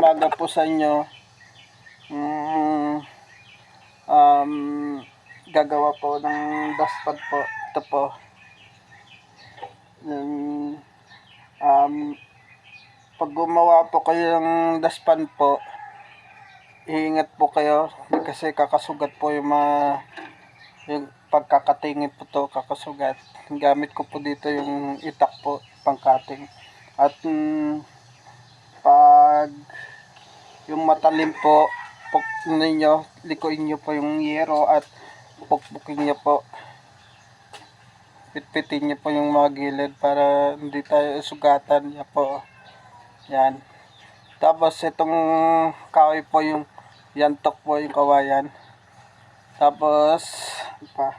umaga po sa inyo. Gagawa po ng dustpan po. Ito po. Pag gumawa po kayo ng dustpan po, iingat po kayo kasi kakasugat po yung pagkakatingin po to, kakasugat. Gamit ko po dito yung itak po, pangkating. At pag yung matalim po, likuin nyo po yung yero at pukpukin nyo po. Pitpitin nyo po yung mga gilid para hindi tayo sugatan niya po. Yan. Tapos itong kahoy po yung yantok po yung kawayan. Tapos pa